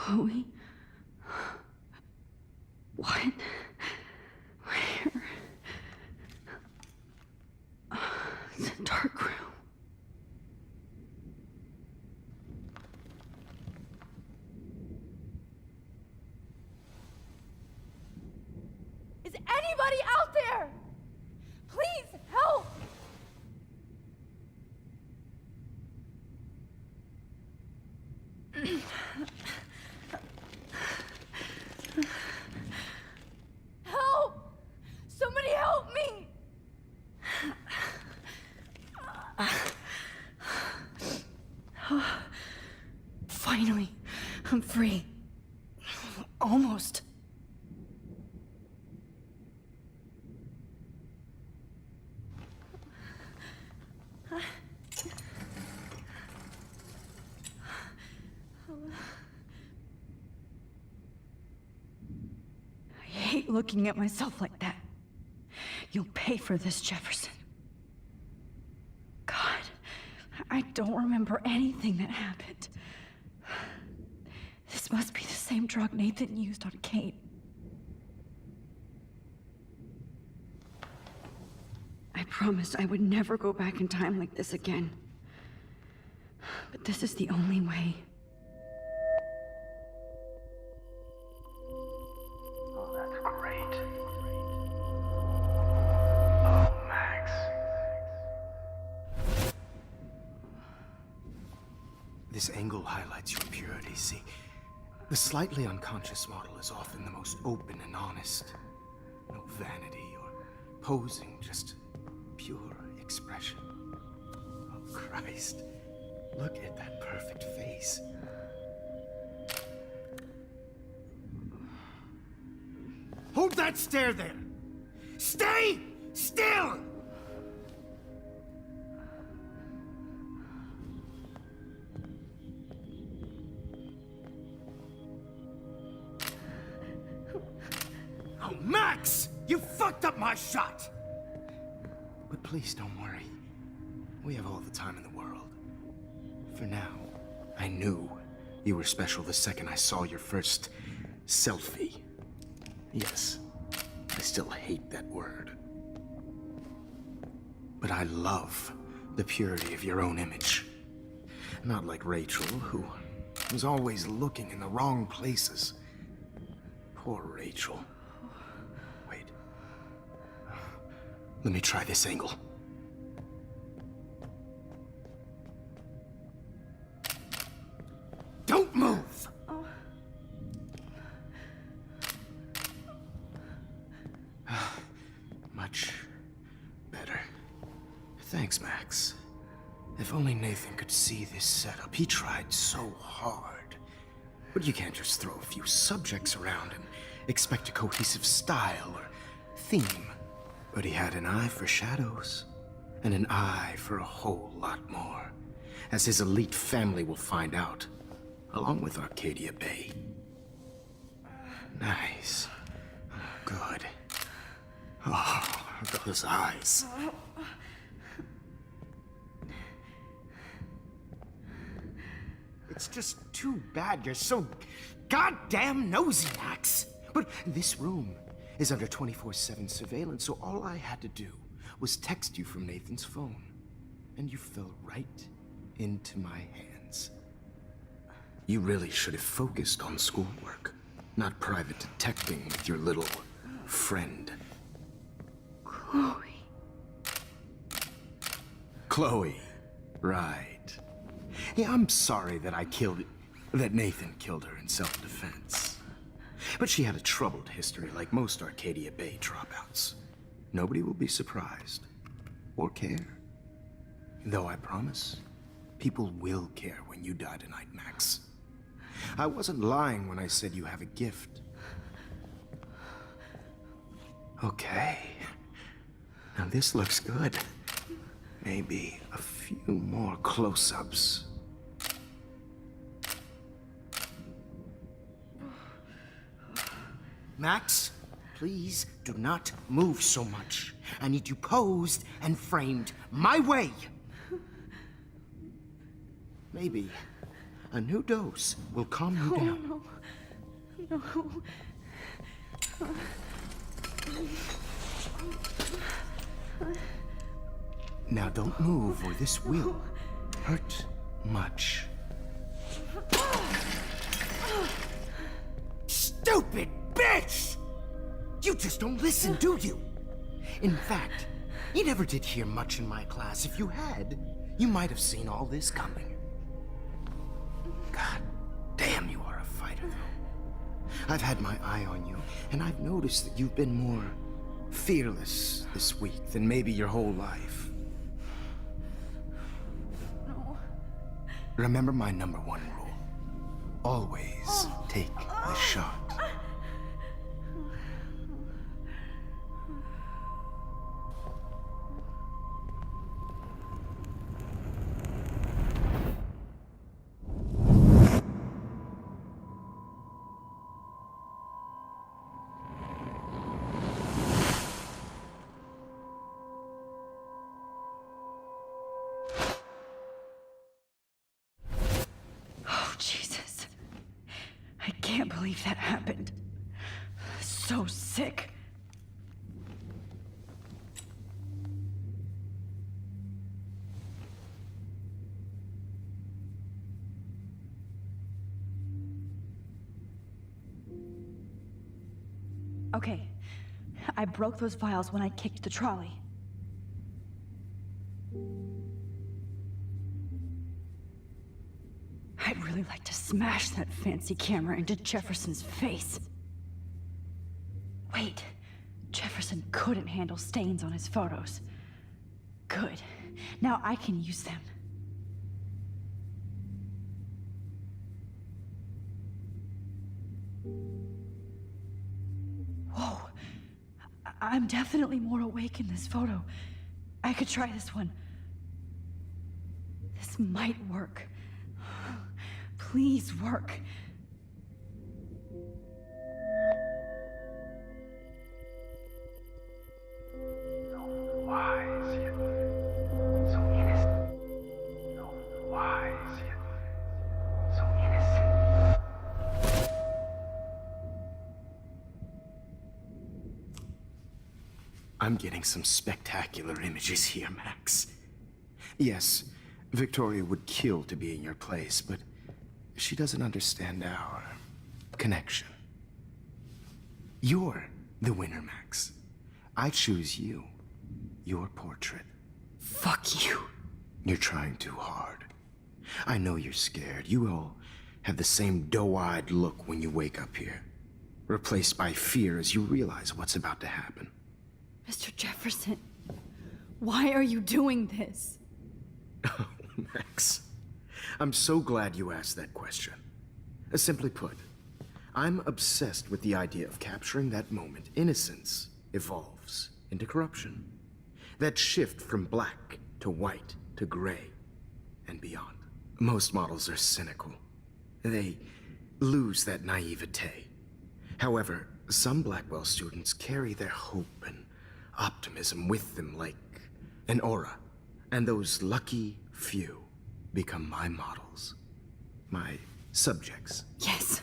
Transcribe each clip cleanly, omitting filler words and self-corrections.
Chloe? What? Where? It's a dark room. Is anybody out there? Please help! Help! Somebody help me! Finally, I'm free. Almost. I hate looking at myself like that. You'll pay for this, Jefferson. God, I don't remember anything that happened. This must be the same drug Nathan used on Kate. I promised I would never go back in time like this again. But this is the only way. Oh, that's great. Oh, Max. This angle highlights your purity, see? The slightly unconscious model is often the most open and honest. No vanity or posing, just pure expression. Oh, Christ. Look at that perfect face. Hold that stare there! Stay still! Oh, Max! You fucked up my shot! But please don't worry. We have all the time in the world. For now, I knew you were special the second I saw your first selfie. Yes, I still hate that word. But I love the purity of your own image. Not like Rachel, who was always looking in the wrong places. Poor Rachel. Wait. Let me try this angle. Don't move! Much better. Thanks, Max. If only Nathan could see this setup. He tried so hard. But you can't just throw a few subjects around and expect a cohesive style or theme. But he had an eye for shadows, and an eye for a whole lot more, as his elite family will find out, along with Arcadia Bay. Nice. Good. Oh, those eyes. It's just too bad you're so goddamn nosy, Max. But this room is under 24/7 surveillance, so all I had to do was text you from Nathan's phone. And you fell right into my hands. You really should have focused on schoolwork, not private detecting with your little friend. Chloe. Chloe. Right. Yeah, I'm sorry that Nathan killed her in self-defense. But she had a troubled history like most Arcadia Bay dropouts. Nobody will be surprised. Or care. Though I promise, people will care when you die tonight, Max. I wasn't lying when I said you have a gift. Okay. Now this looks good. Maybe a few more close-ups. Max, please do not move so much. I need you posed and framed my way. Maybe A new dose will calm you down. No. Now don't move or this will hurt much. Stupid bitch! You just don't listen, do you? In fact, you never did hear much in my class. If you had, you might have seen all this coming. God damn, you are a fighter, though. I've had my eye on you, and I've noticed that you've been more fearless this week than maybe your whole life. No. Remember my number one rule. Always take the shot. Oh, Jesus. I can't believe that happened. So sick. Okay, I broke those vials when I kicked the trolley. I'd really like to smash that fancy camera into Jefferson's face. Wait, Jefferson couldn't handle stains on his photos. Good. Now I can use them. Whoa. I'm definitely more awake in this photo. I could try this one. This might work. Please work. Wise yet so innocent. So wise yet so innocent. I'm getting some spectacular images here, Max. Yes, Victoria would kill to be in your place, but she doesn't understand our connection. You're the winner, Max. I choose you. Your portrait. Fuck you. You're trying too hard. I know you're scared. You all have the same doe-eyed look when you wake up here, replaced by fear as you realize what's about to happen. Mr. Jefferson, why are you doing this? Oh, Max. I'm so glad you asked that question. Simply put, I'm obsessed with the idea of capturing that moment innocence evolves into corruption. That shift from black to white to gray and beyond. Most models are cynical. They lose that naivete. However, some Blackwell students carry their hope and optimism with them like an aura. And those lucky few become my models. My subjects. Yes.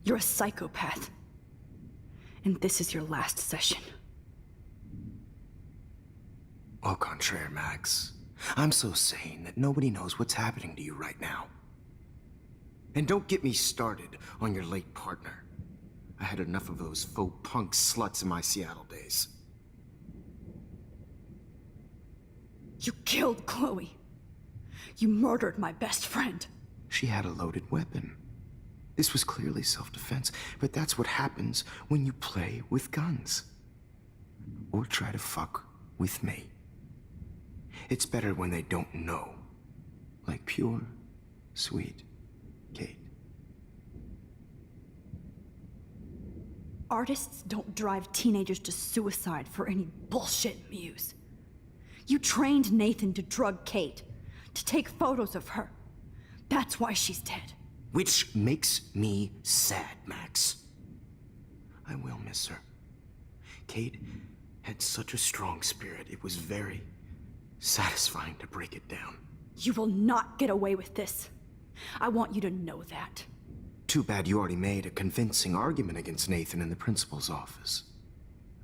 You're a psychopath. And this is your last session. Au contraire, Max. I'm so sane that nobody knows what's happening to you right now. And don't get me started on your late partner. I had enough of those faux punk sluts in my Seattle days. You killed Chloe. You murdered my best friend. She had a loaded weapon. This was clearly self-defense, but that's what happens when you play with guns. Or try to fuck with me. It's better when they don't know. Like pure, sweet Kate. Artists don't drive teenagers to suicide for any bullshit muse. You trained Nathan to drug Kate, to take photos of her. That's why she's dead. Which makes me sad, Max. I will miss her. Kate had such a strong spirit, it was very satisfying to break it down. You will not get away with this. I want you to know that. Too bad you already made a convincing argument against Nathan in the principal's office.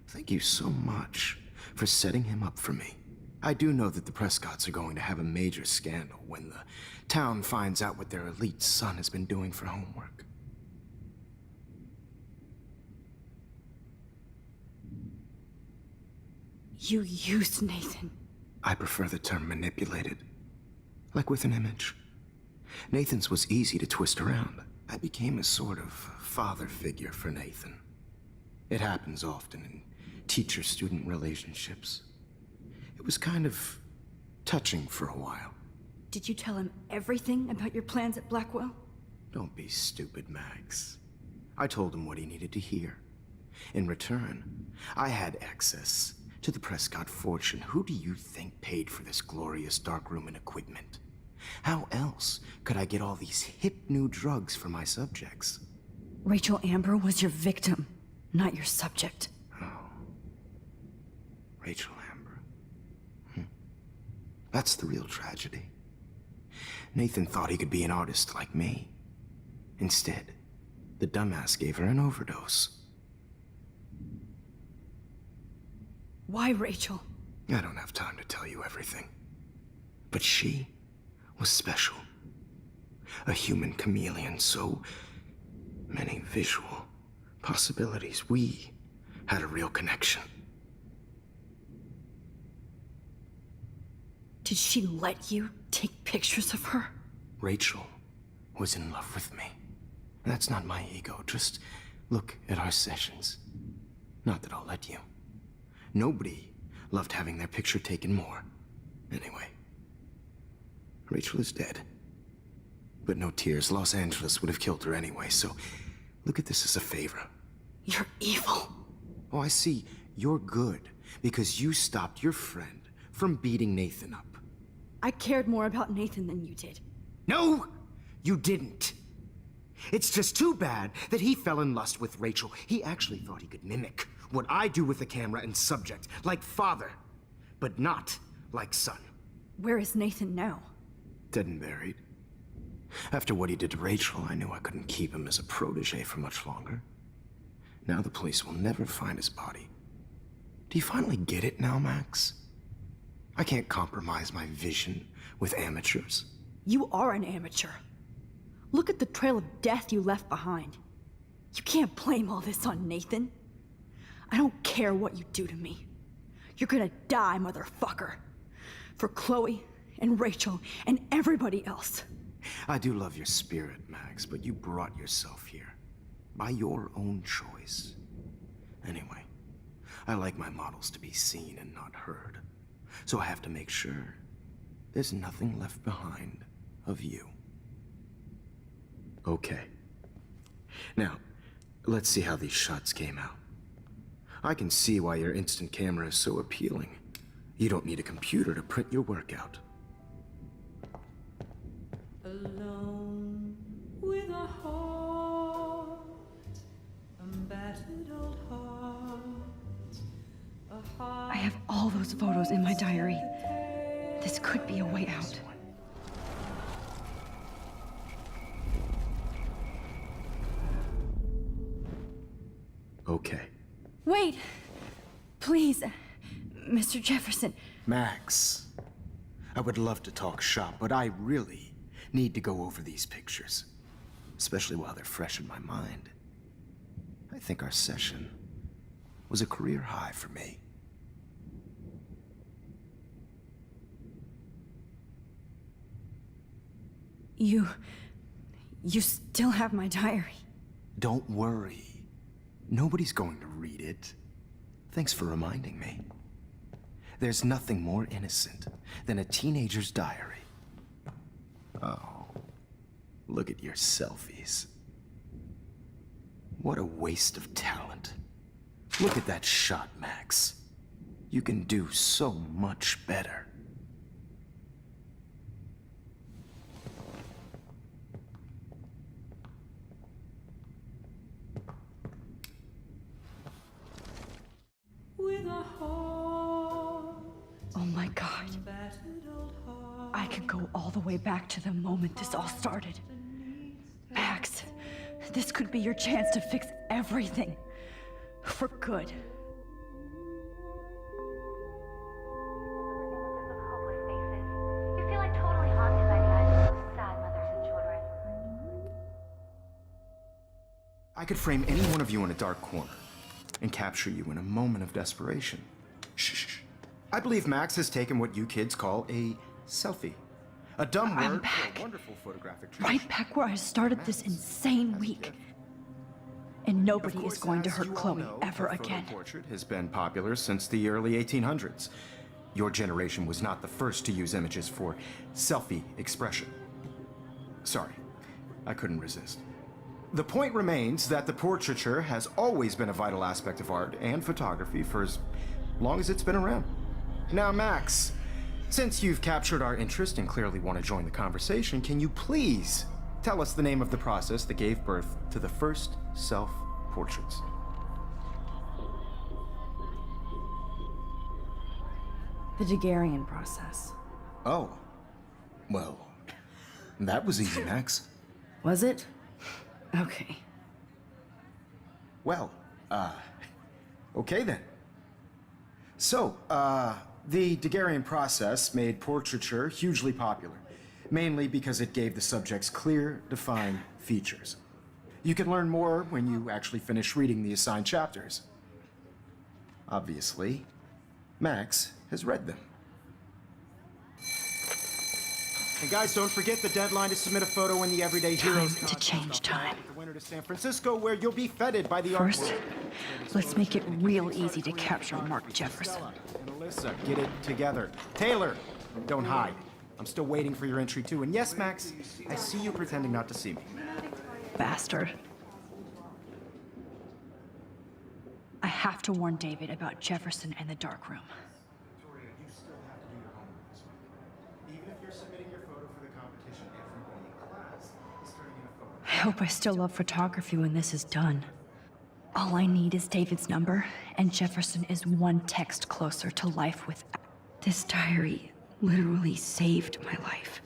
Thank you so much for setting him up for me. I do know that the Prescotts are going to have a major scandal when the town finds out what their elite son has been doing for homework. You used Nathan. I prefer the term manipulated. Like with an image. Nathan's was easy to twist around. I became a sort of father figure for Nathan. It happens often in teacher-student relationships. It was kind of touching for a while. Did you tell him everything about your plans at Blackwell? Don't be stupid, Max. I told him what he needed to hear. In return, I had access to the Prescott fortune. Who do you think paid for this glorious darkroom and equipment? How else could I get all these hip new drugs for my subjects? Rachel Amber was your victim, not your subject. Oh. Rachel Amber. That's the real tragedy. Nathan thought he could be an artist like me. Instead, the dumbass gave her an overdose. Why Rachel? I don't have time to tell you everything. But she was special. A human chameleon, so many visual possibilities. We had a real connection. Did she let you take pictures of her? Rachel was in love with me. That's not my ego. Just look at our sessions. Not that I'll let you. Nobody loved having their picture taken more. Anyway, Rachel is dead. But no tears. Los Angeles would have killed her anyway, so look at this as a favor. You're evil. Oh, I see. You're good because you stopped your friend from beating Nathan up. I cared more about Nathan than you did. No, you didn't. It's just too bad that he fell in lust with Rachel. He actually thought he could mimic what I do with the camera and subject, like father, but not like son. Where is Nathan now? Dead and buried. After what he did to Rachel, I knew I couldn't keep him as a protege for much longer. Now the police will never find his body. Do you finally get it now, Max? I can't compromise my vision with amateurs. You are an amateur. Look at the trail of death you left behind. You can't blame all this on Nathan. I don't care what you do to me. You're gonna die, motherfucker. For Chloe and Rachel and everybody else. I do love your spirit, Max, but you brought yourself here. By your own choice. Anyway, I like my models to be seen and not heard. So I have to make sure there's nothing left behind of you. Okay. Now, let's see how these shots came out. I can see why your instant camera is so appealing. You don't need a computer to print your work out. Alone with a heart, a battered old heart, a heart. I have all those photos in my diary. This could be a way out. Okay. Wait! Please, Mr. Jefferson. Max, I would love to talk shop, but I really need to go over these pictures. Especially while they're fresh in my mind. I think our session was a career high for me. You still have my diary. Don't worry. Nobody's going to read it. Thanks for reminding me. There's nothing more innocent than a teenager's diary. Oh, look at your selfies. What a waste of talent. Look at that shot, Max. You can do so much better. With a heart. Oh my God. battered old heart. I could go all the way back to the moment this all started. Max, this could be your chance to fix everything. For good. Hopeless faces. You feel like totally haunted by the eyes of those sad mothers and children. I could frame any one of you in a dark corner and capture you in a moment of desperation. Shh. I believe Max has taken what you kids call a selfie. A dumb I'm word back. for a wonderful photographic tradition. Right back where I started this insane week. And Of nobody course, is going to as hurt you all Chloe know, ever the photo again. portrait has been popular since the early 1800s. Your generation was not the first to use images for selfie expression. Sorry, I couldn't resist. The point remains that the portraiture has always been a vital aspect of art and photography for as long as it's been around. Now, Max, since you've captured our interest and clearly want to join the conversation, can you please tell us the name of the process that gave birth to the first self-portraits? The Daguerrean process. Oh. Well, that was easy, Max. Was it? Okay. Well, okay then. So, the Daguerrean process made portraiture hugely popular, mainly because it gave the subjects clear, defined features. You can learn more when you actually finish reading the assigned chapters. Obviously, Max has read them. And guys, don't forget the deadline to submit a photo in the Everyday Heroes Time to change time. The winner to San Francisco, where you'll be feted by the art First, world. let's make it real easy to capture Mark Jefferson. And Alyssa, get it together. Taylor, don't hide. I'm still waiting for your entry too. And yes, Max, I see you pretending not to see me. Bastard. I have to warn David about Jefferson and the dark room. Victoria, you still have to do your homework this week. Even if you're submitting your photo for the competition, everybody in class is turning in a photo. I hope I still love photography when this is done. All I need is David's number, and Jefferson is one text closer to life with... This diary literally saved my life.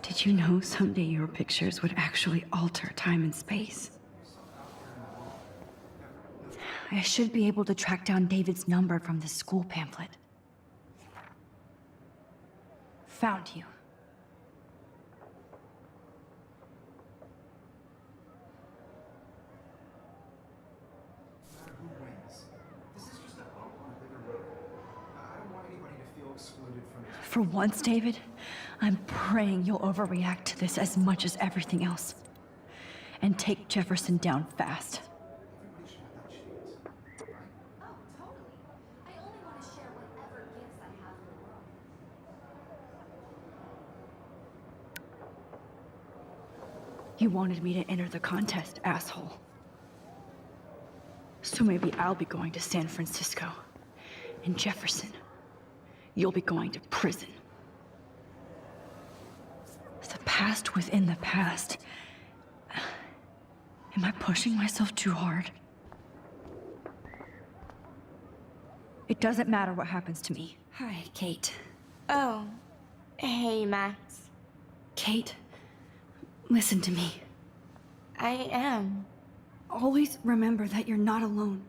Did you know someday your pictures would actually alter time and space? I should be able to track down David's number from the school pamphlet. Found you. Who wins? This is just a bump on a bigger road. I don't want anybody to feel excluded from this. For once, David, I'm praying you'll overreact to this as much as everything else. And take Jefferson down fast. Everybody should have that chance, right? Oh, totally. I only want to share whatever gifts I have in the world. You wanted me to enter the contest, asshole. So maybe I'll be going to San Francisco. And Jefferson, you'll be going to prison. The past within the past. Am I pushing myself too hard? It doesn't matter what happens to me. Hi, Kate. Oh, hey, Max. Kate, listen to me. I am. Always remember that you're not alone.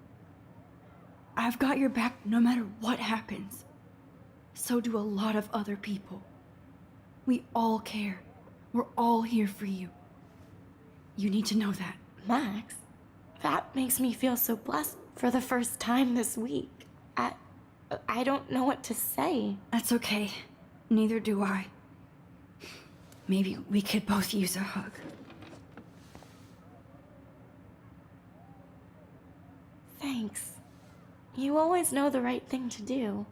I've got your back no matter what happens. So do a lot of other people. We all care. We're all here for you. You need to know that. Max, that makes me feel so blessed for the first time this week. I don't know what to say. That's okay. Neither do I. Maybe we could both use a hug. Thanks. You always know the right thing to do.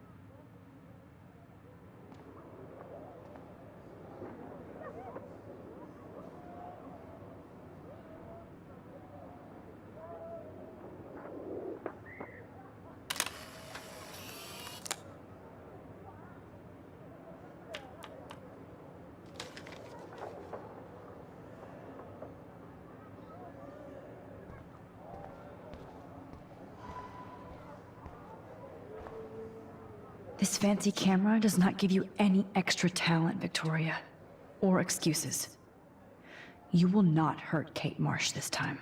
This fancy camera does not give you any extra talent, Victoria. Or excuses. You will not hurt Kate Marsh this time.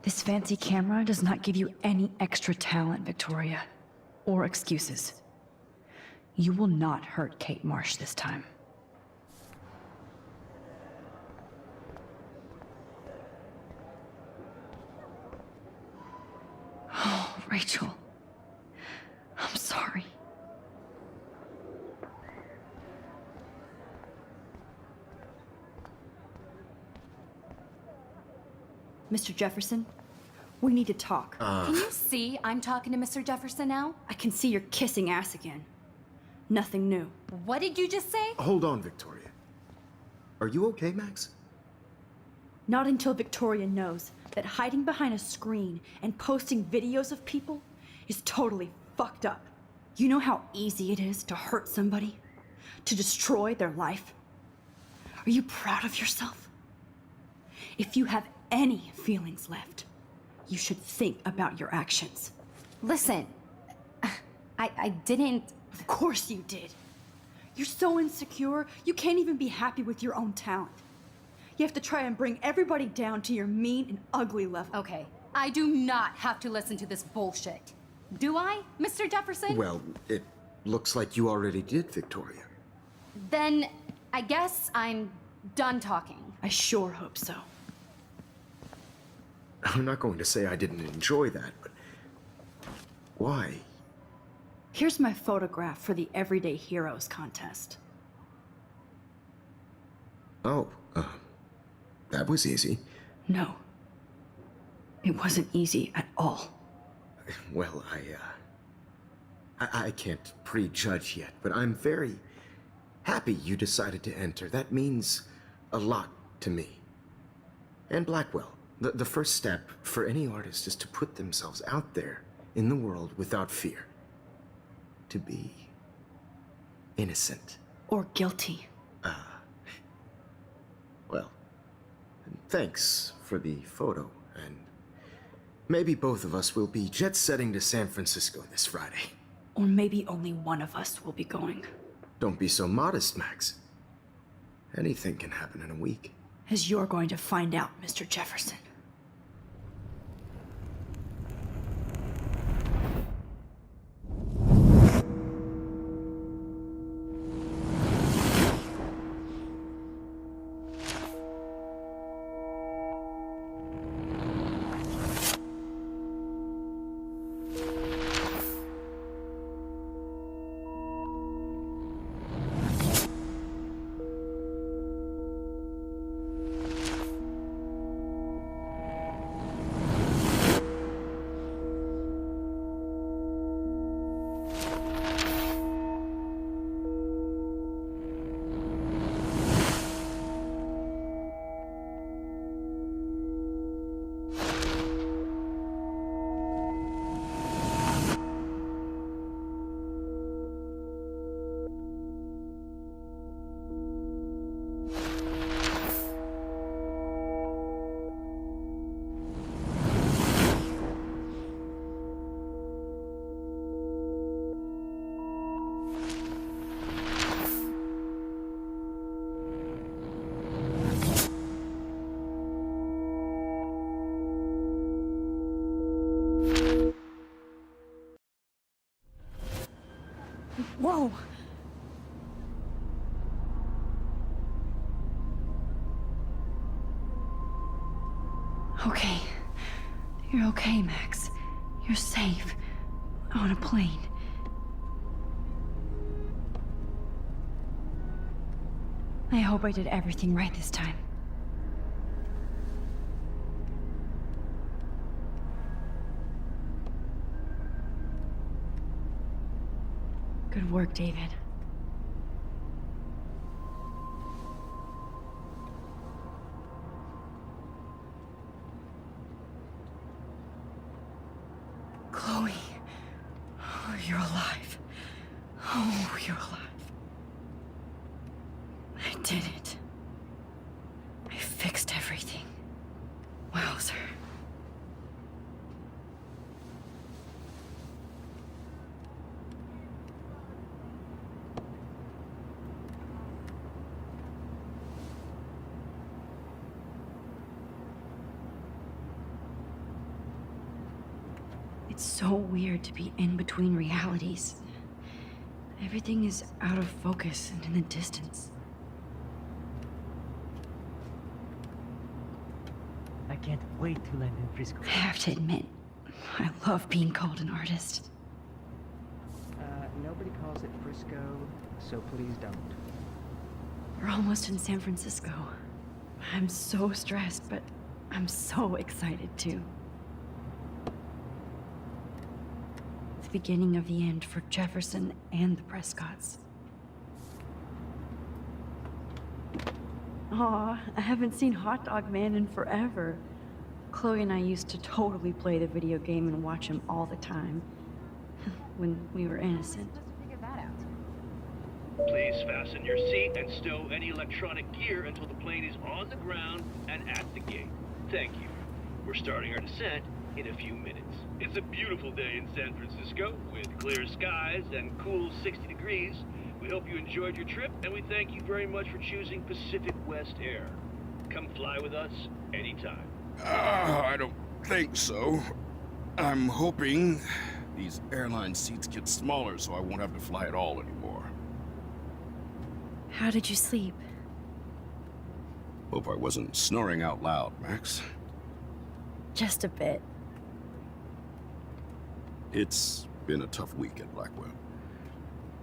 This fancy camera does not give you any extra talent, Victoria. Or excuses. You will not hurt Kate Marsh this time. Oh, Rachel. I'm sorry. Mr. Jefferson, we need to talk. Can you see I'm talking to Mr. Jefferson now? I can see you're kissing ass again. Nothing new. What did you just say? Hold on, Victoria. Are you okay, Max? Not until Victoria knows that hiding behind a screen and posting videos of people is totally fucked up. You know how easy it is to hurt somebody? To destroy their life? Are you proud of yourself? If you have any feelings left, you should think about your actions. Listen, I didn't... Of course you did. You're so insecure, you can't even be happy with your own talent. You have to try and bring everybody down to your mean and ugly level. Okay, I do not have to listen to this bullshit. Do I, Mr. Jefferson? Well, it looks like you already did, Victoria. Then I guess I'm done talking. I sure hope so. I'm not going to say I didn't enjoy that, but why? Here's my photograph for the Everyday Heroes contest. Oh, that was easy. No. It wasn't easy at all. Well, I can't prejudge yet, but I'm very happy you decided to enter. That means a lot to me. And Blackwell. The first step for any artist is to put themselves out there in the world without fear. To be innocent. Or guilty. Well, thanks for the photo, and maybe both of us will be jet-setting to San Francisco this Friday. Or maybe only one of us will be going. Don't be so modest, Max. Anything can happen in a week. As you're going to find out, Mr. Jefferson. Whoa! Okay. You're okay, Max. You're safe. On a plane. I hope I did everything right this time. Good work, David. Chloe. Oh, you're alive. Oh, you're alive. I did it. I fixed everything. Wowzer. It's so weird to be in between realities. Everything is out of focus and in the distance. I can't wait to land in Frisco. I have to admit, I love being called an artist. Nobody calls it Frisco, so please don't. We're almost in San Francisco. I'm so stressed, but I'm so excited too. The beginning of the end for Jefferson and the Prescotts. Aw, I haven't seen Hot Dog Man in forever. Chloe and I used to totally play the video game and watch him all the time. When we were innocent. Please fasten your seat and stow any electronic gear until the plane is on the ground and at the gate. Thank you. We're starting our descent in a few minutes. It's a beautiful day in San Francisco with clear skies and cool 60 degrees. We hope you enjoyed your trip, and we thank you very much for choosing Pacific West Air. Come fly with us anytime. I don't think so. I'm hoping these airline seats get smaller so I won't have to fly at all anymore. How did you sleep? Hope I wasn't snoring out loud, Max. Just a bit. It's been a tough week at Blackwell.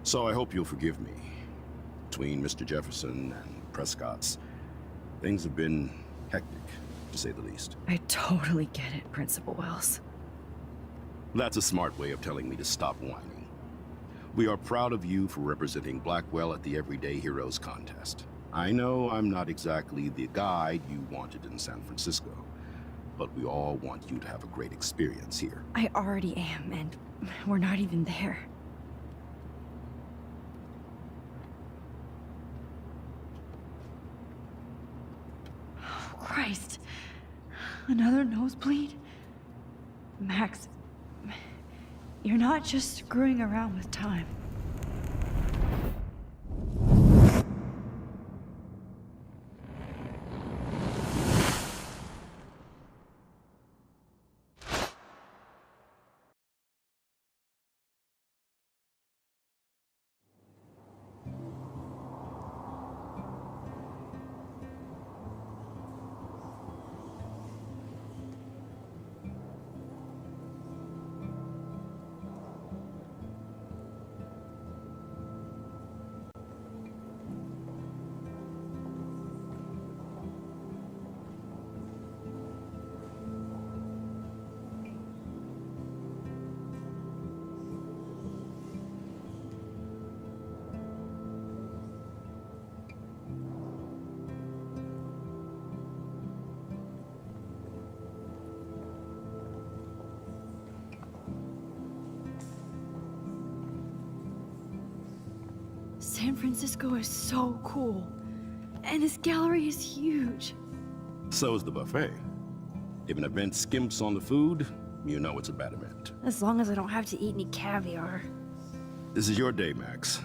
So I hope you'll forgive me. Between Mr. Jefferson and Prescott's, things have been hectic, to say the least. I totally get it, Principal Wells. That's a smart way of telling me to stop whining. We are proud of you for representing Blackwell at the Everyday Heroes contest. I know I'm not exactly the guide you wanted in San Francisco, but we all want you to have a great experience here. I already am, and we're not even there. Oh, Christ. Another nosebleed? Max, you're not just screwing around with time. San Francisco is so cool. And this gallery is huge. So is the buffet. If an event skimps on the food, you know it's a bad event. As long as I don't have to eat any caviar. This is your day, Max.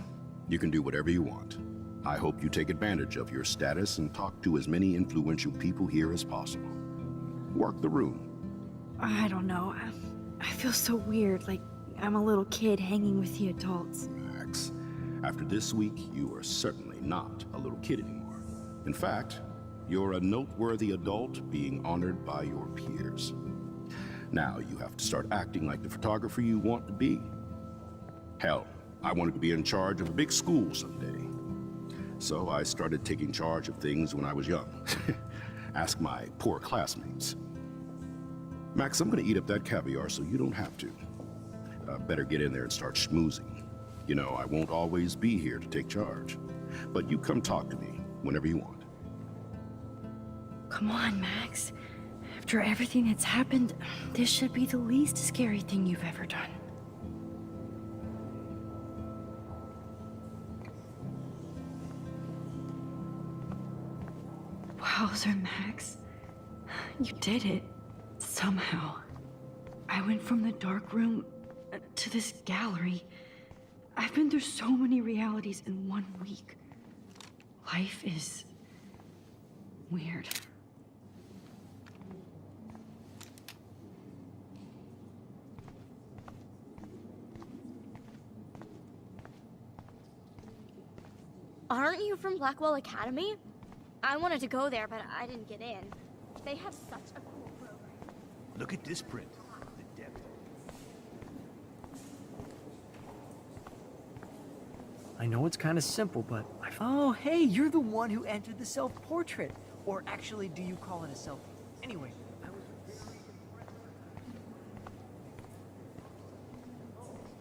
You can do whatever you want. I hope you take advantage of your status and talk to as many influential people here as possible. Work the room. I don't know. I feel so weird, like I'm a little kid hanging with the adults. Max, after this week, you are certainly not a little kid anymore. In fact, you're a noteworthy adult being honored by your peers. Now you have to start acting like the photographer you want to be. Hell, I wanted to be in charge of a big school someday. So I started taking charge of things when I was young. Ask my poor classmates. Max, I'm gonna eat up that caviar so you don't have to. Better get in there and start schmoozing. You know, I won't always be here to take charge. But you come talk to me whenever you want. Come on, Max. After everything that's happened, this should be the least scary thing you've ever done. Wow, Hauser, Max. You did it. Somehow. I went from the dark room to this gallery. I've been through so many realities in 1 week. Life is weird. Aren't you from Blackwell Academy? I wanted to go there, but I didn't get in. They have such a cool program. Look at this print. The depth. I know it's kind of simple, but oh, hey, you're the one who entered the self-portrait. Or actually, do you call it a selfie? Anyway, I was very impressed.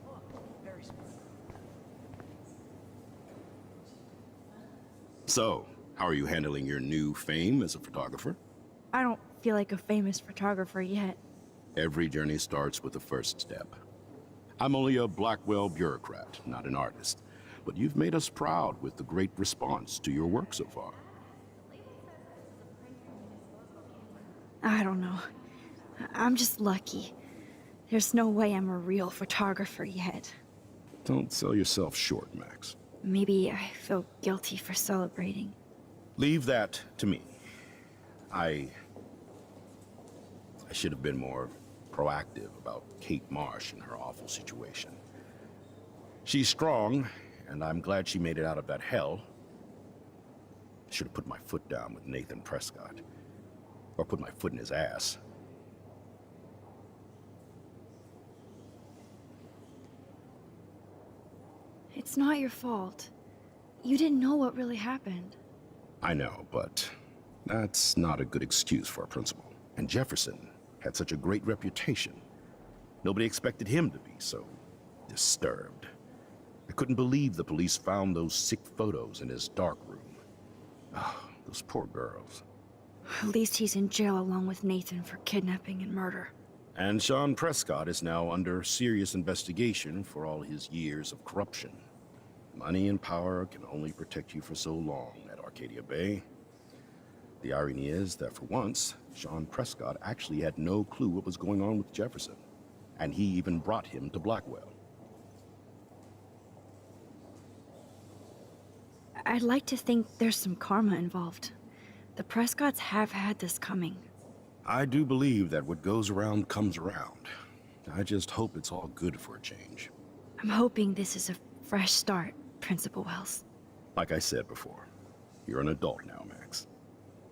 Oh, very smart. So, how are you handling your new fame as a photographer? I don't feel like a famous photographer yet. Every journey starts with the first step. I'm only a Blackwell bureaucrat, not an artist. But you've made us proud with the great response to your work so far. I don't know. I'm just lucky. There's no way I'm a real photographer yet. Don't sell yourself short, Max. Maybe I feel guilty for celebrating. Leave that to me. I should have been more proactive about Kate Marsh and her awful situation. She's strong, and I'm glad she made it out of that hell. I should have put my foot down with Nathan Prescott. Or put my foot in his ass. It's not your fault. You didn't know what really happened. I know, but that's not a good excuse for a principal. And Jefferson had such a great reputation. Nobody expected him to be so disturbed. I couldn't believe the police found those sick photos in his dark room. Oh, those poor girls. At least he's in jail along with Nathan for kidnapping and murder. And Sean Prescott is now under serious investigation for all his years of corruption. Money and power can only protect you for so long at Arcadia Bay. The irony is that for once, Sean Prescott actually had no clue what was going on with Jefferson. And he even brought him to Blackwell. I'd like to think there's some karma involved. The Prescotts have had this coming. I do believe that what goes around comes around. I just hope it's all good for a change. I'm hoping this is a fresh start, Principal Wells. Like I said before, you're an adult now, Max.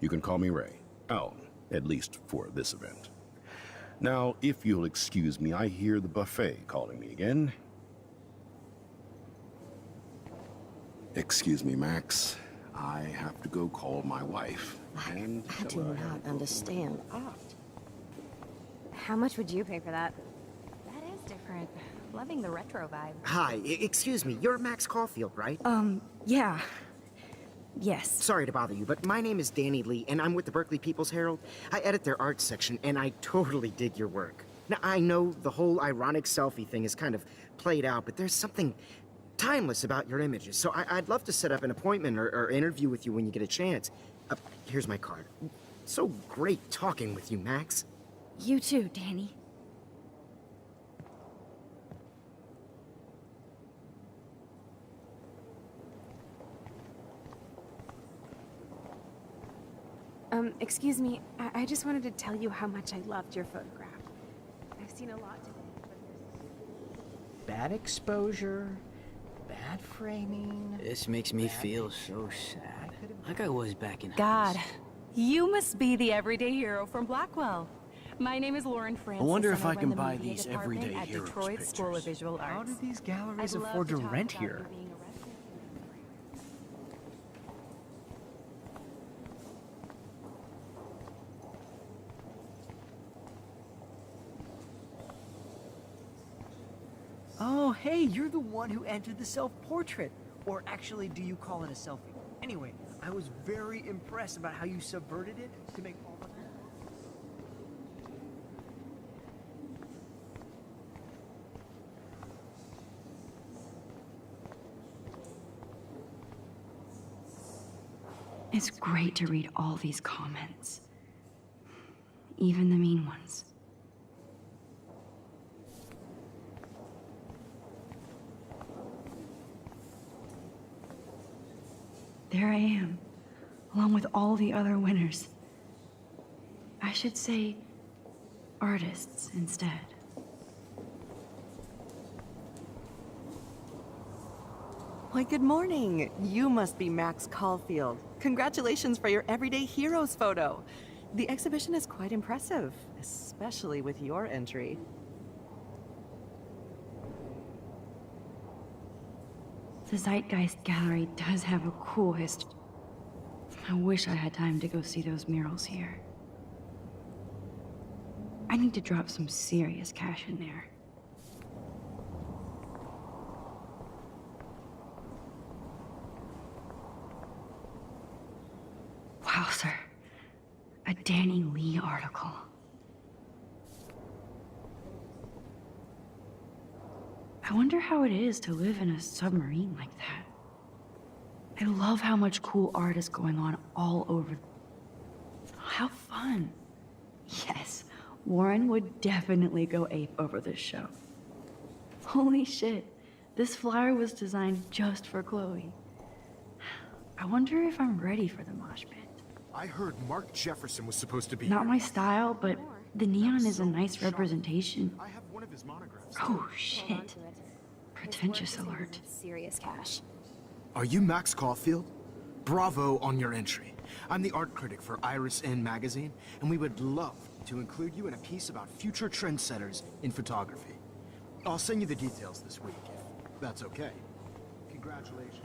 You can call me Ray. Oh, at least for this event. Now, if you'll excuse me, I hear the buffet calling me again. Excuse me, Max. I have to go call my wife. And I do not understand art. How much would you pay for that? That is different. Loving the retro vibe. Hi, excuse me, you're Max Caulfield, right? Yeah. Yes. Sorry to bother you, but my name is Danny Lee, and I'm with the Berkeley People's Herald. I edit their art section, and I totally dig your work. Now, I know the whole ironic selfie thing is kind of played out, but there's something timeless about your images, so I'd love to set up an appointment or interview with you when you get a chance. Here's my card. So great talking with you, Max. You too, Danny. Excuse me, I just wanted to tell you how much I loved your photograph. I've seen a lot today, but there's... Bad exposure, bad framing. This makes me feel so sad. Like I was back in God, you must be the everyday hero from Blackwell. My name is Lauren Francis. I wonder if and I run can the buy media these department everyday at heroes Detroit pictures. School of Visual Arts. How do these galleries I'd love afford to talk rent about here? you being arrested. Oh, hey, you're the one who entered the self-portrait. Or actually, do you call it a selfie? Anyway, I was very impressed about how you subverted it to make all the... It's great to read all these comments. Even the mean ones. There I am, along with all the other winners. I should say artists instead. Why, good morning. You must be Max Caulfield. Congratulations for your Everyday Heroes photo. The exhibition is quite impressive, especially with your entry. The Zeitgeist Gallery does have a cool history. I wish I had time to go see those murals here. I need to drop some serious cash in there. Wow, sir. A Danny Lee article. I wonder how it is to live in a submarine like that. I love how much cool art is going on all over. How fun. Yes, Warren would definitely go ape over this show. Holy shit, this flyer was designed just for Chloe. I wonder if I'm ready for the mosh pit. I heard Mark Jefferson was supposed to be Not here. my style, but the neon is a nice representation. I have one of his monographs. Oh shit. Pretentious alert. Serious cash. Are you Max Caulfield? Bravo on your entry. I'm the art critic for Iris N magazine, and we would love to include you in a piece about future trendsetters in photography. I'll send you the details this week, if that's okay. Congratulations.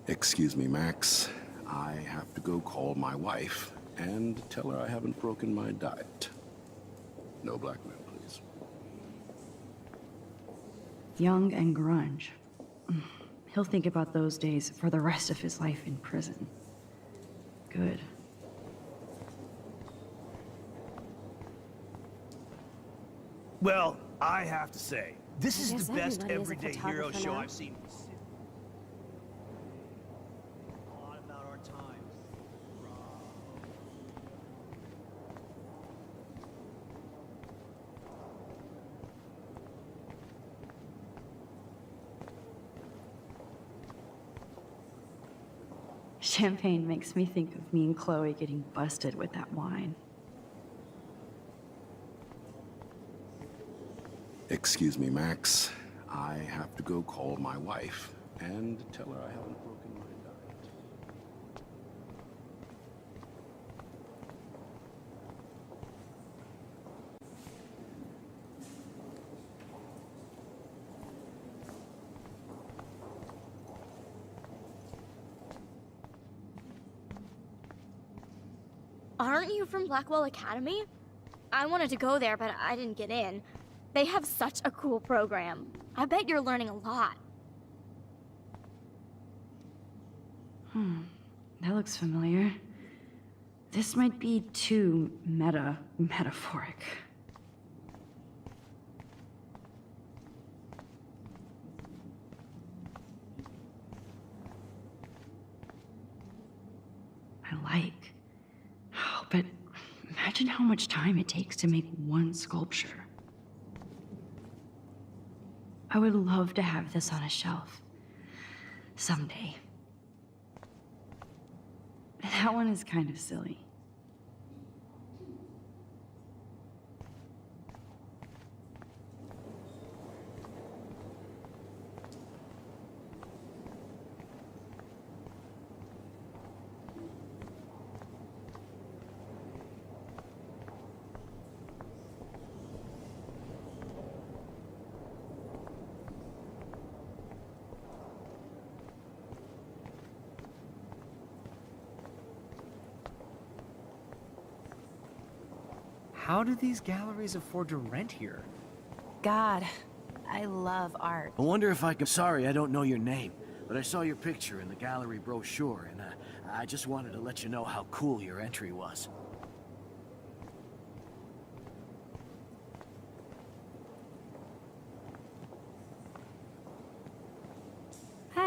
Excuse me, Max. I have to go call my wife and tell her I haven't broken my diet. No blackmail, please. Young and grunge. He'll think about those days for the rest of his life in prison. Good. Well, I have to say, this is guess the best everybody is a everyday hero photographer show now. I've seen. Champagne makes me think of me and Chloe getting busted with that wine. Excuse me, Max. I have to go call my wife and tell her I haven't broken my diet. Aren't you from Blackwell Academy? I wanted to go there, but I didn't get in. They have such a cool program. I bet you're learning a lot. That looks familiar. This might be too metaphoric. I like. Oh, but imagine how much time it takes to make one sculpture. I would love to have this on a shelf. Someday. That one is kind of silly. How do these galleries afford to rent here? God, I love art. I wonder if I can... Sorry, I don't know your name, but I saw your picture in the gallery brochure, and I just wanted to let you know how cool your entry was.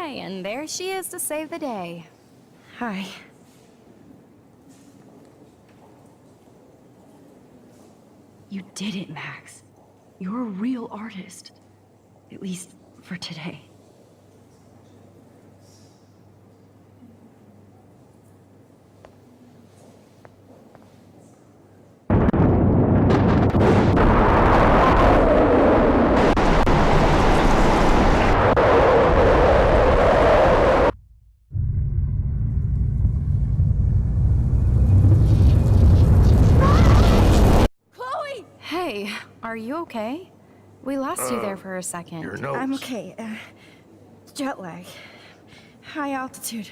Hi, and there she is to save the day. Hi. You did it, Max. You're a real artist. At least for today. Hey, are you okay? We lost you there for a second. Your nose. I'm okay. Jet lag. High altitude.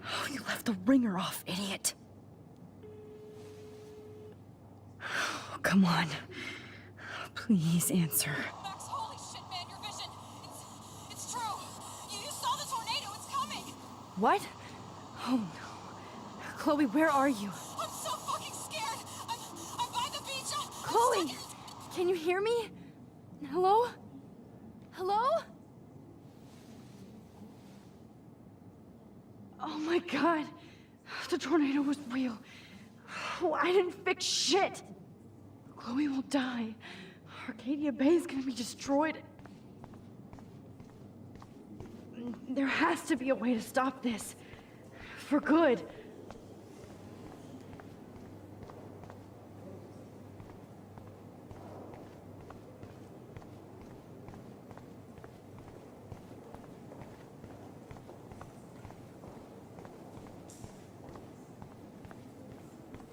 Oh, you left the ringer off, idiot. Oh, come on. Please answer. Max, holy shit, man, your vision. It's true. You saw the tornado. It's coming. What? Oh no. Chloe, where are you? I'm so fucking scared. I'm by the beach. Chloe! Can you hear me? Hello? Hello? Oh my god. The tornado was real. Oh, I didn't fix shit. Chloe will die. Arcadia Bay is gonna be destroyed. There has to be a way to stop this. For good.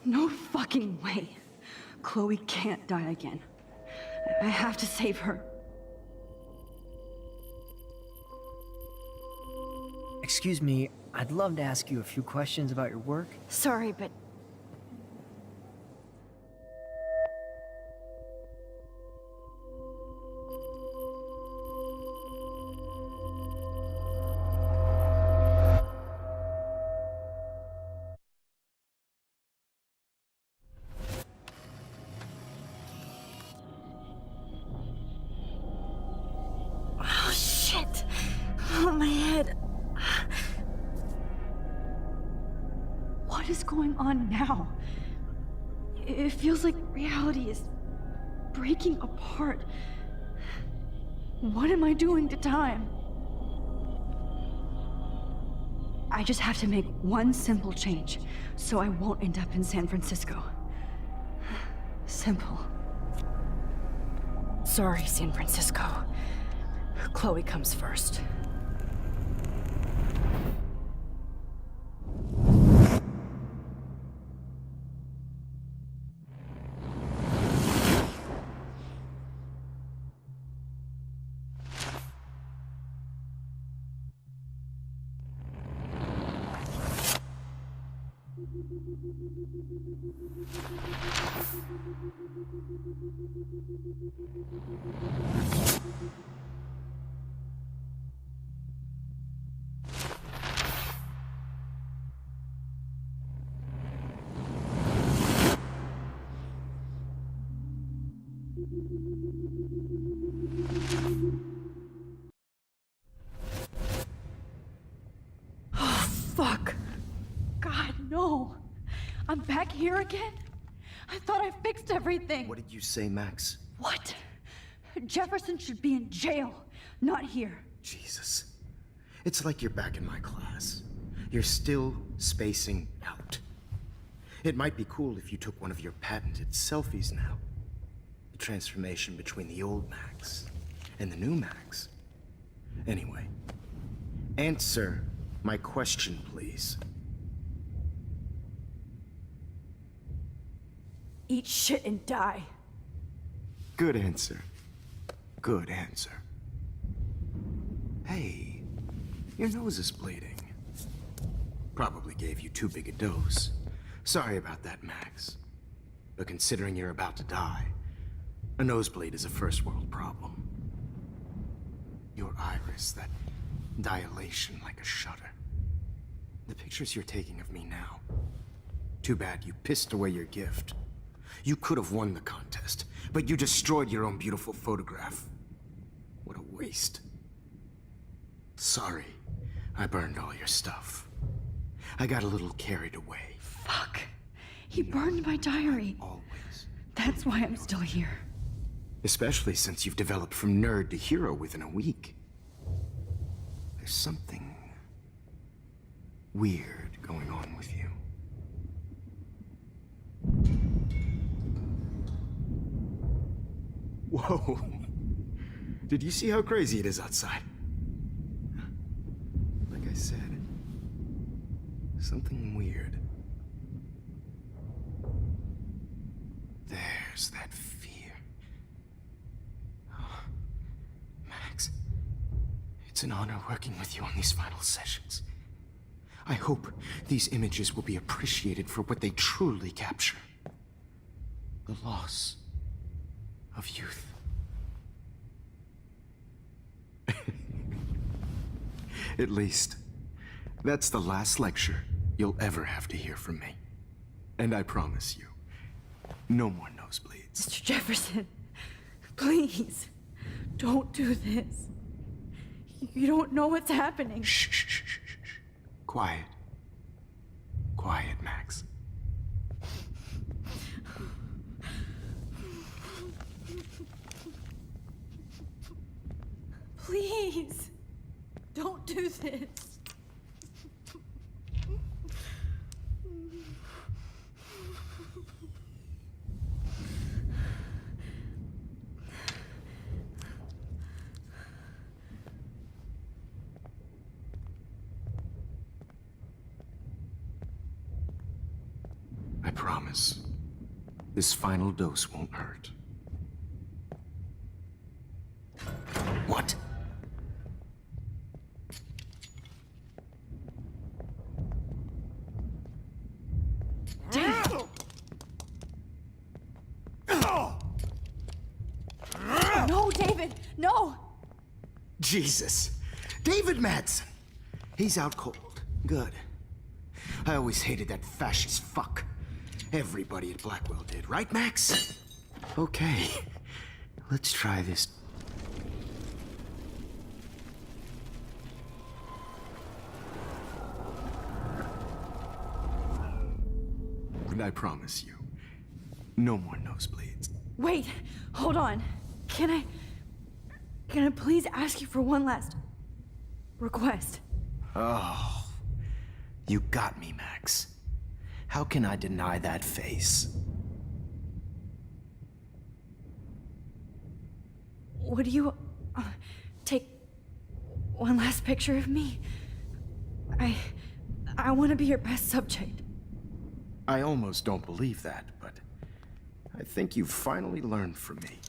No fucking way. Chloe can't die again. I have to save her. Excuse me, I'd love to ask you a few questions about your work. Sorry, but... Oh, shit. Oh, my head. What is going on now? It feels like reality is breaking apart. What am I doing to time? I just have to make one simple change, so I won't end up in San Francisco. Simple. Sorry, San Francisco. Chloe comes first. Oh, fuck. God, no. I'm back here again? I thought I fixed everything. What did you say, Max? What? Jefferson should be in jail, not here. Jesus. It's like you're back in my class. You're still spacing out. It might be cool if you took one of your patented selfies now. The transformation between the old Max and the new Max. Anyway, answer my question, please. Eat shit and die. Good answer. Good answer. Hey, your nose is bleeding. Probably gave you too big a dose. Sorry about that, Max. But considering you're about to die, a nosebleed is a first world problem. Your iris, that dilation like a shutter. The pictures you're taking of me now. Too bad you pissed away your gift. You could have won the contest, but you destroyed your own beautiful photograph. What a waste. Sorry, I burned all your stuff. I got a little carried away. Fuck. He burned my diary. Always. That's why I'm still here. Especially since you've developed from nerd to hero within a week. There's something weird going on with you. Whoa. Did you see how crazy it is outside? Like I said, something weird. There's that fear. Oh, Max, it's an honor working with you on these final sessions. I hope these images will be appreciated for what they truly capture. The loss of youth. At least, that's the last lecture you'll ever have to hear from me. And I promise you, no more nosebleeds. Mr. Jefferson, please, don't do this. You don't know what's happening. Shh, shh, shh, shh, shh. Quiet. Quiet, Max. Please, don't do this. I promise, this final dose won't hurt. What? No, David, no! Jesus. David Madsen. He's out cold. Good. I always hated that fascist fuck. Everybody at Blackwell did, right, Max? Okay. Let's try this. And I promise you, no more nosebleeds. Wait, hold on. Can I please ask you for one last request? Oh, you got me, Max. How can I deny that face? Would you take one last picture of me? I want to be your best subject. I almost don't believe that, but I think you've finally learned from me.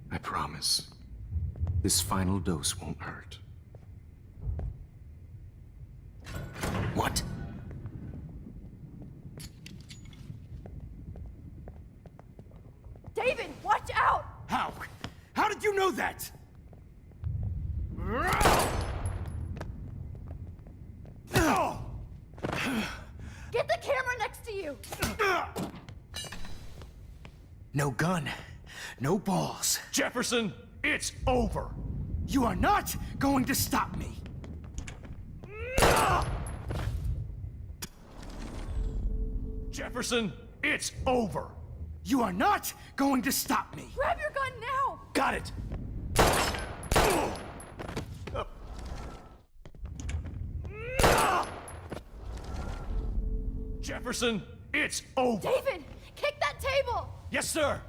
I promise, this final dose won't hurt. What? David, watch out! How? How did you know that? Get the camera next to you! No gun, no balls. Jefferson, it's over. You are not going to stop me. Jefferson, it's over. You are not going to stop me. Grab your gun now! Got it. Jefferson, it's over. David, kick that table! Yes, sir.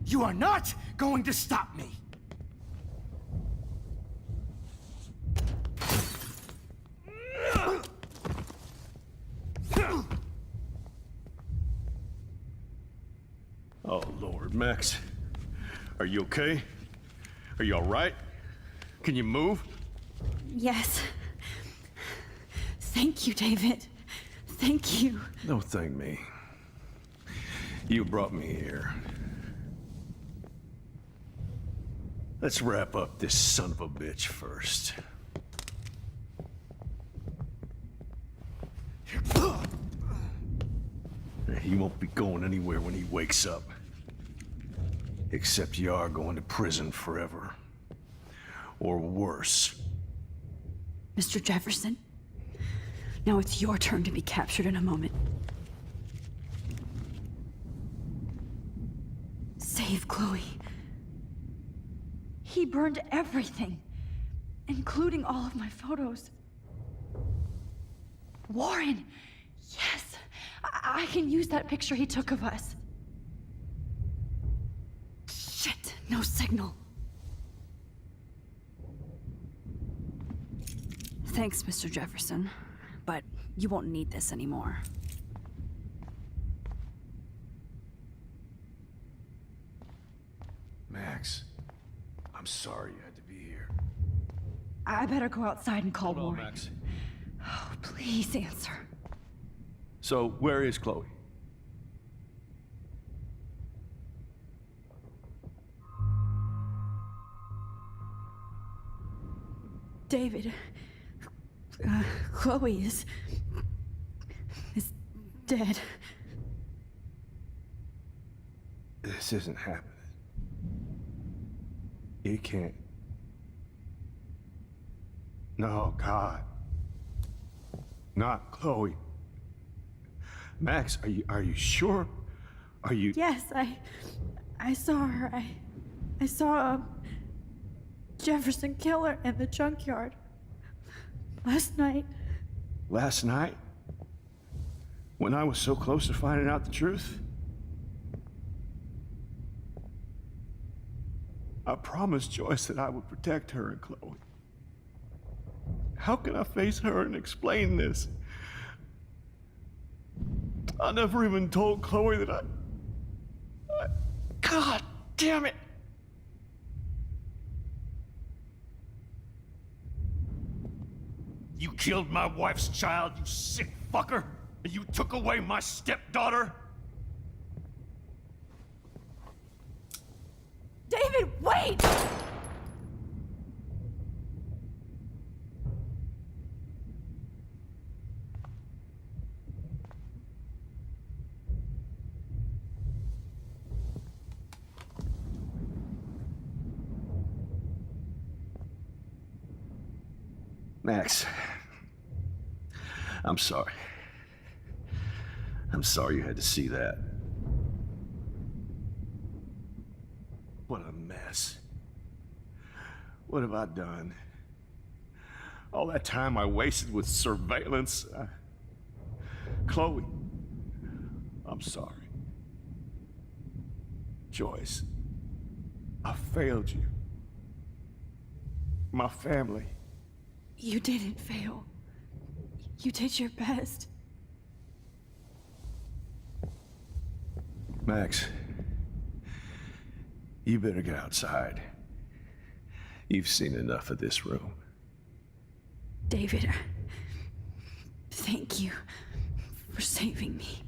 You are not going to stop me. Oh, Lord, Max. Are you okay? Are you all right? Can you move? Yes. Thank you, David. Thank you. Don't thank me. You brought me here. Let's wrap up this son of a bitch first. He won't be going anywhere when he wakes up. Except you are going to prison forever. Or worse. Mr. Jefferson, now it's your turn to be captured in a moment. Save Chloe. He burned everything, including all of my photos. Warren! Yes! I can use that picture he took of us. Shit, no signal. Thanks, Mr. Jefferson, but you won't need this anymore. Max, I'm sorry you had to be here. I better go outside and call Hold on, Warren. Max. Oh, please answer. So, where is Chloe? David, Chloe is dead. This isn't happening. It can't. No, God. Not Chloe. Max, are you sure? Are you? Yes, I saw her. I saw Jefferson kill her in the junkyard last night. Last night? When I was so close to finding out the truth? I promised Joyce that I would protect her and Chloe. How can I face her and explain this? I never even told Chloe that I... God damn it! You killed my wife's child, you sick fucker! And you took away my stepdaughter? David, wait! Max, I'm sorry. I'm sorry you had to see that. What a mess. What have I done? All that time I wasted with surveillance. Chloe, I'm sorry. Joyce, I failed you. My family. You didn't fail. You did your best. Max, you better get outside. You've seen enough of this room. David, thank you for saving me.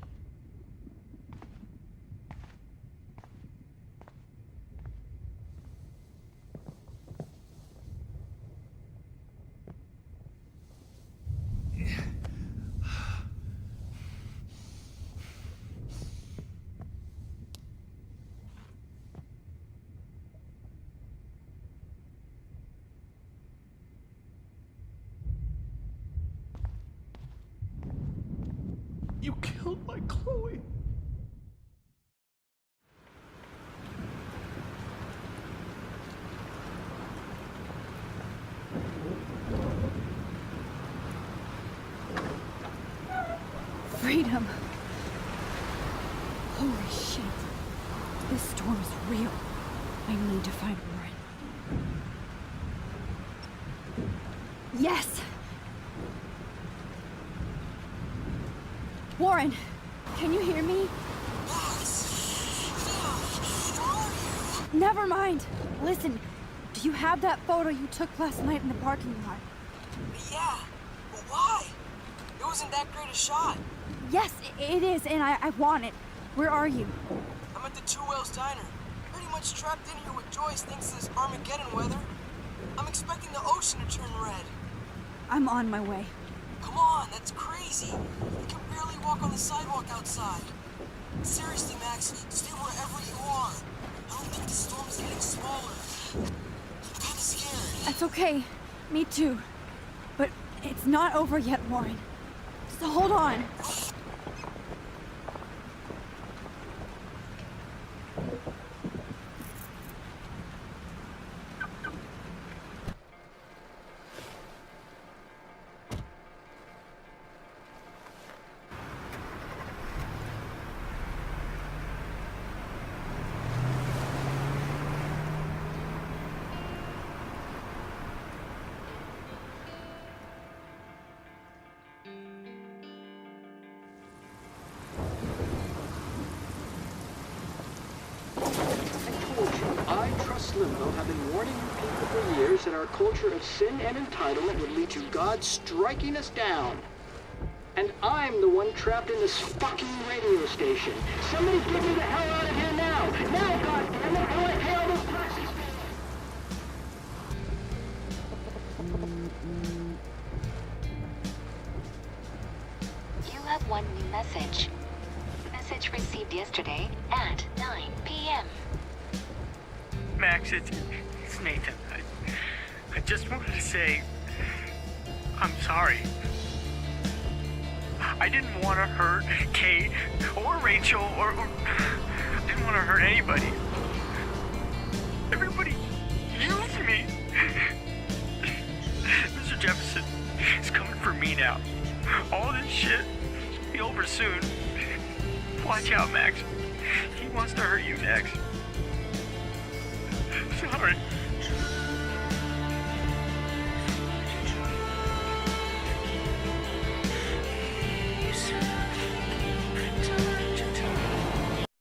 You killed my Chloe. Freedom. Holy shit. This storm is real. I need to find Warren. Yes! Warren, can you hear me? Never mind. Listen, do you have that photo you took last night in the parking lot? Yeah, but why? It wasn't that great a shot. Yes, it is, and I want it. Where are you? I'm at the Two Whales Diner. Pretty much trapped in here with Joyce thanks to this Armageddon weather. I'm expecting the ocean to turn red. I'm on my way. Come on, that's crazy. You can barely walk on the sidewalk outside. Seriously, Max, stay wherever you are. I don't think the storm's getting smaller. I'm kinda scared. That's okay. Me too. But it's not over yet, Warren. So hold on. I trust Limbo have been warning you people for years that our culture of sin and entitlement would lead to God striking us down. And I'm the one trapped in this fucking radio station. Somebody get me the hell out of here now! Now, goddammit! I want to pay all those taxes! You have one new message. Message received yesterday at 9 p.m. Max, it's Nathan. I just wanted to say, I'm sorry. I didn't want to hurt Kate or Rachel or I didn't want to hurt anybody. Everybody used me. Mr. Jefferson is coming for me now. All this shit will be over soon. Watch out, Max. He wants to hurt you next. Sorry.